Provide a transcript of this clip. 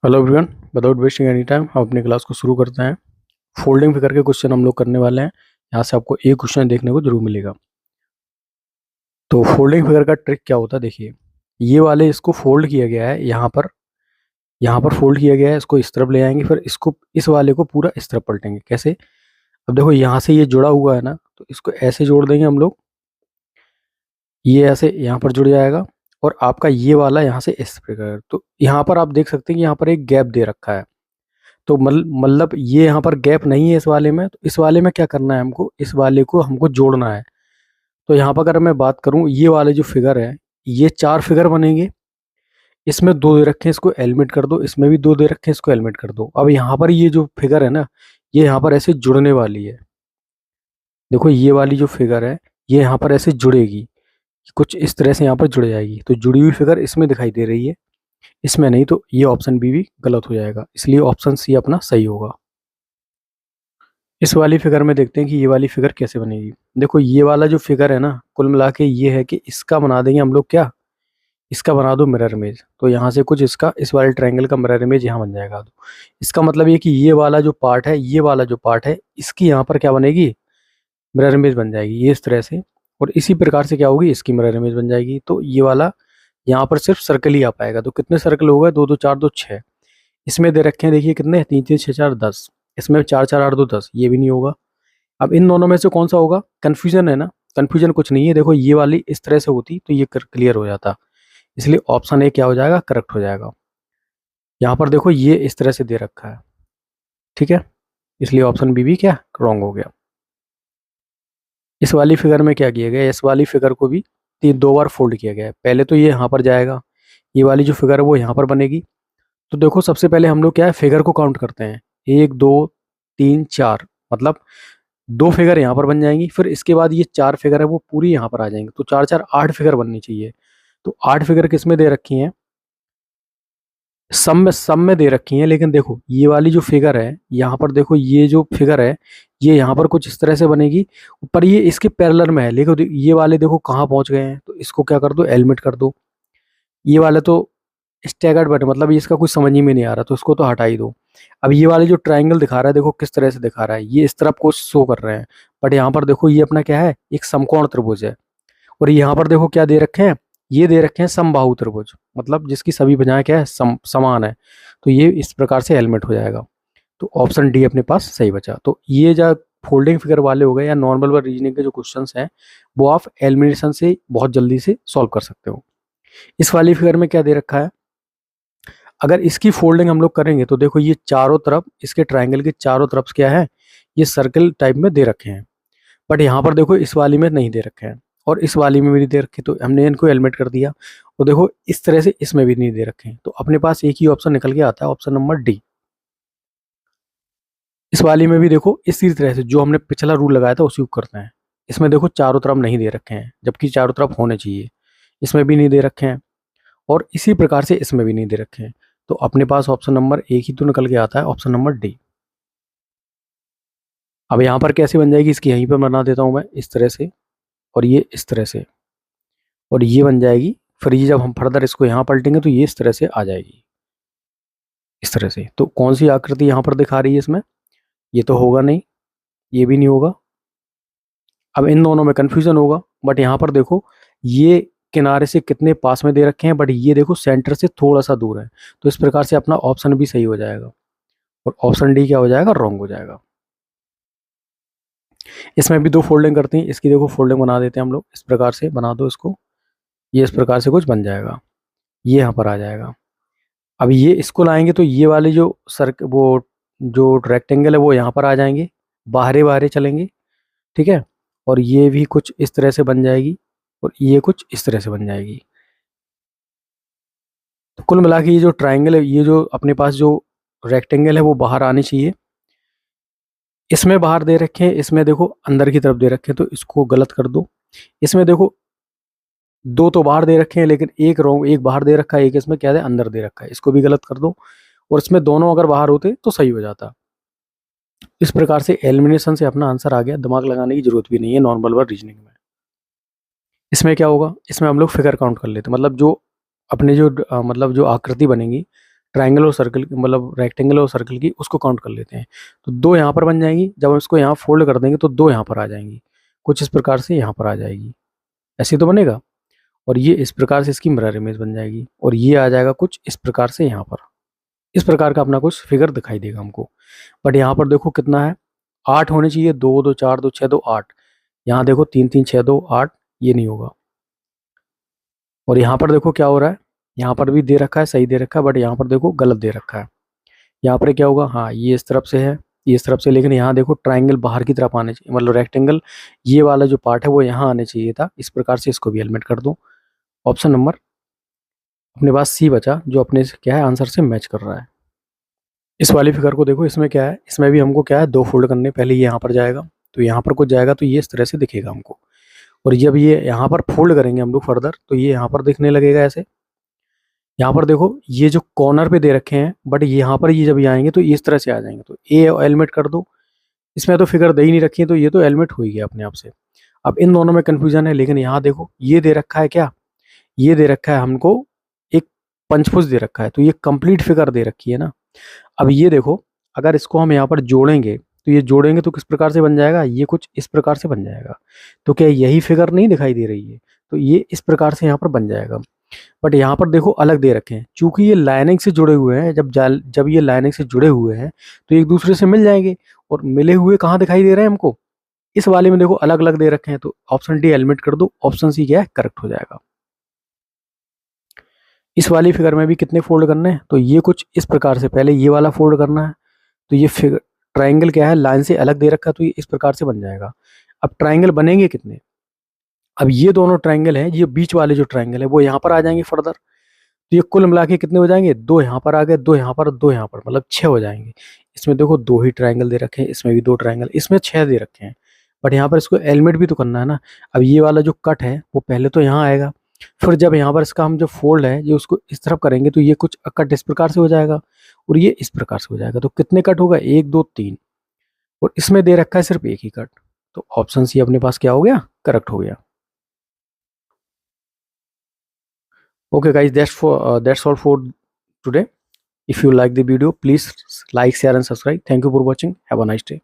Hello everyone, without wasting any time हम अपनी class को शुरू करते हैं। फोल्डिंग फिगर के क्वेश्चन हम लोग करने वाले हैं। यहाँ से आपको एक क्वेश्चन देखने को जरूर मिलेगा। तो फोल्डिंग फिगर का ट्रिक क्या होता है, देखिए। ये वाले इसको फोल्ड किया गया है, यहाँ पर फोल्ड किया गया है, इसको इस तरफ ले आएंगे, फिर इसको इस वाले को पूरा इस तरफ पलटेंगे। कैसे? अब देखो, यहाँ से ये जुड़ा हुआ है ना, तो इसको ऐसे जोड़ देंगे हम लोग। ये ऐसे यहाँ पर जुड़ जाएगा और आपका ये वाला यहाँ से इस प्रकार। तो यहाँ पर आप देख सकते हैं कि यहाँ पर एक गैप दे रखा है। तो मतलब ये यहाँ पर गैप नहीं है इस वाले में। तो इस वाले में क्या करना है हमको, इस वाले को हमको जोड़ना है। तो यहाँ पर अगर मैं बात करूँ, ये वाले जो फिगर है, ये 4 फिगर बनेंगे। इसमें 2 दे रखे हैं, इसको एलिमिनेट कर दो। इसमें भी 2 दे रखे हैं, इसको एलिमिनेट कर दो। अब यहाँ पर ये जो फिगर है ना, ये यहाँ पर ऐसे जुड़ने वाली है। देखो, ये वाली जो फिगर है, ये यहाँ पर ऐसे जुड़ेगी, कुछ इस तरह से यहाँ पर जुड़ जाएगी। तो जुड़ी हुई फिगर इसमें दिखाई दे रही है, इसमें नहीं। तो ये ऑप्शन बी भी गलत हो जाएगा, इसलिए ऑप्शन सी अपना सही होगा। इस वाली फिगर में देखते हैं कि ये वाली फिगर कैसे बनेगी। देखो, ये वाला जो फिगर है ना, कुल मिला के ये है कि इसका बना देंगे हम लोग क्या, इसका बना दो मिरर इमेज। तो यहाँ से कुछ इसका, इस वाले ट्रायंगल का मिरर इमेज यहाँ बन जाएगा। तो इसका मतलब ये कि ये वाला जो पार्ट है, ये वाला जो पार्ट है, इसकी यहाँ पर क्या बनेगी, मिरर इमेज बन जाएगी, ये इस तरह से। और इसी प्रकार से क्या होगी, इसकी मिरर इमेज बन जाएगी। तो ये वाला यहाँ पर सिर्फ सर्कल ही आ पाएगा। तो कितने सर्कल हो गए, 2 2 4 2 6। इसमें दे रखे हैं, देखिए कितने, 3 3 6 4 10। इसमें 4 4 8 2 10, ये भी नहीं होगा। अब इन दोनों में से कौन सा होगा, कंफ्यूजन है ना। कंफ्यूजन कुछ नहीं है। देखो, ये वाली इस तरह से होती तो ये क्लियर हो जाता, इसलिए ऑप्शन ए क्या हो जाएगा, करेक्ट हो जाएगा। यहाँ पर देखो, ये इस तरह से दे रखा है, ठीक है, इसलिए ऑप्शन बी भी क्या, रॉन्ग हो गया। इस वाली फिगर में क्या किया गया, इस वाली फिगर को भी 2 बार फोल्ड किया गया है। पहले तो ये यहाँ पर जाएगा, ये वाली जो फिगर है वो यहाँ पर बनेगी। तो देखो, सबसे पहले हम लोग क्या है, फिगर को काउंट करते हैं। 1 2 3 4, मतलब 2 फिगर यहाँ पर बन जाएंगी। फिर इसके बाद ये 4 फिगर है वो पूरी यहाँ पर आ जाएंगी। तो 4 4 8 फिगर बननी चाहिए। तो 8 फिगर किस में दे रखी हैं, सब में दे रखी हैं। लेकिन देखो, ये वाली जो फिगर है, यहाँ पर देखो, ये जो फिगर है, ये यहाँ पर कुछ इस तरह से बनेगी। पर ये इसके पैरेलल में है, लेकिन ये वाले देखो कहाँ पहुंच गए हैं। तो इसको क्या कर दो, एलिमिनेट कर दो। ये वाले तो स्टैगर्ड बटे, मतलब ये इसका कुछ समझ ही में नहीं आ रहा, तो इसको तो हटा ही दो। अब ये वाले जो ट्रायंगल दिखा रहा है, देखो किस तरह से दिखा रहा है, ये इस तरफ को शो कर रहे हैं। बट यहाँ पर देखो, ये अपना क्या है, एक समकोण त्रिभुज है। और यहाँ पर देखो क्या दे रखे हैं, ये दे रखे हैं समबाहु त्रिभुज, मतलब जिसकी सभी भुजाएं क्या है, समान है। तो ये इस प्रकार से हेलमेट हो जाएगा। तो ऑप्शन डी अपने पास सही बचा। तो ये जो फोल्डिंग फिगर वाले हो गए या नॉर्मल व रीजनिंग के जो क्वेश्चंस हैं, वो आप एलिमिनेशन से बहुत जल्दी से सॉल्व कर सकते हो। इस वाली फिगर में क्या दे रखा है, अगर इसकी फोल्डिंग हम लोग करेंगे तो देखो, ये चारों तरफ, इसके ट्राइंगल के चारों तरफ क्या है, ये सर्कल टाइप में दे रखे हैं। बट यहाँ पर देखो, इस वाली में नहीं दे रखे हैं और इस वाली में भी नहीं दे रखे। तो हमने इनको एलिमिनेट कर दिया। और देखो, इस तरह से इसमें भी नहीं दे रखे हैं। तो अपने पास एक ही ऑप्शन निकल के आता है, ऑप्शन नंबर डी। इस वाली में भी देखो, इसी तरह से जो हमने पिछला रूल लगाया था उसी को करते हैं। इसमें देखो, चारों तरफ नहीं दे रखे हैं, जबकि चारों तरफ होने चाहिए। इसमें भी नहीं दे रखे हैं और इसी प्रकार से इसमें भी नहीं दे रखे हैं। तो अपने पास ऑप्शन नंबर एक ही तो निकल के आता है, ऑप्शन नंबर डी। अब यहाँ पर कैसे बन जाएगी, इसकी यहीं पर बना देता हूँ मैं, इस तरह से, और ये इस तरह से, और ये बन जाएगी। फिर ये जब हम फर्दर इसको यहाँ पलटेंगे तो ये इस तरह से आ जाएगी, इस तरह से। तो कौन सी आकृति यहाँ पर दिखा रही है इसमें, ये तो होगा नहीं, ये भी नहीं होगा। अब इन दोनों में कंफ्यूजन होगा। बट यहाँ पर देखो, ये किनारे से कितने पास में दे रखे हैं, बट ये देखो सेंटर से थोड़ा सा दूर है। तो इस प्रकार से अपना ऑप्शन भी सही हो जाएगा और ऑप्शन डी क्या हो जाएगा, रॉन्ग हो जाएगा। इसमें भी 2 फोल्डिंग करते हैं। इसकी देखो फोल्डिंग बना देते हैं हम लोग, इस प्रकार से बना दो इसको। ये इस प्रकार से कुछ बन जाएगा, ये यहाँ पर आ जाएगा। अब ये इसको लाएंगे तो ये वाले जो वो जो रेक्टेंगल है वो यहाँ पर आ जाएंगे, बाहरे बाहरे चलेंगे, ठीक है। और ये भी कुछ इस तरह से बन जाएगी और ये कुछ इस तरह से बन जाएगी। तो कुल मिला के ये जो ट्राइंगल है, ये जो अपने पास जो रेक्टेंगल है वो बाहर आनी चाहिए। इसमें बाहर दे रखे हैं, इसमें देखो अंदर की तरफ दे रखे हैं, तो इसको गलत कर दो। इसमें देखो, 2 तो बाहर दे रखे हैं, लेकिन एक रॉन्ग, एक बाहर दे रखा है, एक इसमें क्या है, अंदर दे रखा है, इसको भी गलत कर दो। और इसमें दोनों अगर बाहर होते तो सही हो जाता। इस प्रकार से एलिमिनेशन से अपना आंसर आ गया, दिमाग लगाने की जरूरत भी नहीं है नॉर्मल वर्ड रीजनिंग में। इसमें क्या होगा, इसमें हम लोग फिगर काउंट कर लेते हैं, मतलब जो अपने जो मतलब जो आकृति बनेगी, ट्राइंगल और सर्कल की, मतलब रेक्टेंगल और सर्कल की, उसको काउंट कर लेते हैं। तो 2 यहाँ पर बन जाएंगी। जब हम इसको यहाँ फोल्ड कर देंगे तो 2 यहाँ पर आ जाएंगी, कुछ इस प्रकार से यहाँ पर आ जाएगी, ऐसे तो बनेगा। और ये इस प्रकार से इसकी मिरर इमेज बन जाएगी, और ये आ जाएगा कुछ इस प्रकार से यहाँ पर। इस प्रकार का अपना कुछ फिगर दिखाई देगा हमको। बट यहाँ पर देखो कितना है, 8 होने चाहिए, 2 2 4 2 6 2 8। यहाँ देखो 3 3 6 2 8, ये नहीं होगा। और यहाँ पर देखो क्या हो रहा है, यहाँ पर भी दे रखा है, सही दे रखा है, बट यहाँ पर देखो गलत दे रखा है। यहाँ पर क्या होगा, हाँ ये इस तरफ से है, ये इस तरफ से, लेकिन यहाँ देखो ट्राइंगल बाहर की तरफ आने चाहिए, मतलब रेक्टेंगल ये वाला जो पार्ट है वो यहाँ आने चाहिए था। इस प्रकार से इसको भी एलिमेंट कर दो। ऑप्शन नंबर अपने पास सी बचा, जो अपने से क्या है आंसर से मैच कर रहा है। इस वाली फिगर को देखो, इसमें क्या है, इसमें भी हमको क्या है, 2 फोल्ड करने, पहले ये यहाँ पर जाएगा, तो यहाँ पर कुछ जाएगा, तो ये इस तरह से दिखेगा हमको। और जब ये यहाँ पर फोल्ड करेंगे हम लोग फर्दर, तो ये यहाँ पर दिखने लगेगा ऐसे। यहाँ पर देखो ये जो कॉर्नर पे दे रखे हैं, बट यहाँ पर ये जब ये आएंगे तो इस तरह से आ जाएंगे, तो ए एलिमेंट कर दो। इसमें तो फिगर दे ही नहीं रखी है, तो ये तो एलिमेंट हो ही गया अपने आप से। अब इन दोनों में कंफ्यूजन है, लेकिन यहाँ देखो ये दे रखा है क्या, ये दे रखा है हमको एक पंचभुज दे रखा है, तो ये कंप्लीट फिगर दे रखी है ना। अब ये देखो, अगर इसको हम यहाँ पर जोड़ेंगे, तो ये जोड़ेंगे तो किस प्रकार से बन जाएगा, ये कुछ इस प्रकार से बन जाएगा। तो क्या यही फिगर नहीं दिखाई दे रही है, तो ये इस प्रकार से यहाँ पर बन जाएगा। बट यहाँ पर देखो अलग दे रखे हैं, चूंकि ये लाइनिंग से जुड़े हुए हैं, जब ये लाइनिंग से जुड़े हुए हैं तो एक दूसरे से मिल जाएंगे। और मिले हुए कहाँ दिखाई दे रहे हैं हमको, इस वाले में देखो अलग अलग दे रखे हैं, तो ऑप्शन डी एलिमिनेट कर दो। ऑप्शन सी क्या है, करेक्ट हो जाएगा। इस वाली फिगर में भी कितने फोल्ड करने हैं, तो ये कुछ इस प्रकार से, पहले ये वाला फोल्ड करना है, तो ये फिगर ट्राइंगल क्या है, लाइन से अलग दे रखा है, तो ये इस प्रकार से बन जाएगा। अब ट्राइंगल बनेंगे कितने, अब ये दोनों ट्राइंगल हैं, ये बीच वाले जो ट्राइंगल है वो यहाँ पर आ जाएंगे फर्दर, तो ये कुल मिला के कितने हो जाएंगे, 2 यहाँ पर आ गए, 2 यहाँ पर, 2 यहाँ पर, मतलब 6 हो जाएंगे। इसमें देखो 2 ही ट्राइंगल दे रखे हैं, इसमें भी 2 ट्राइंगल, इसमें 6 दे रखे हैं। बट यहाँ पर इसको एलिमेंट भी तो करना है ना। अब ये वाला जो कट है वो पहले तो यहाँ आएगा, फिर जब यहाँ पर इसका हम जो फोल्ड है ये उसको इस तरफ करेंगे, तो ये कुछ कट इस प्रकार से हो जाएगा, और ये इस प्रकार से हो जाएगा। तो कितने कट होगा, 1 2 3, और इसमें दे रखा है सिर्फ एक ही कट। तो ऑप्शन सी अपने पास क्या हो गया, करेक्ट हो गया। Okay guys, that's all for today. If you like the video, please like, share and subscribe. Thank you for watching. Have a nice day.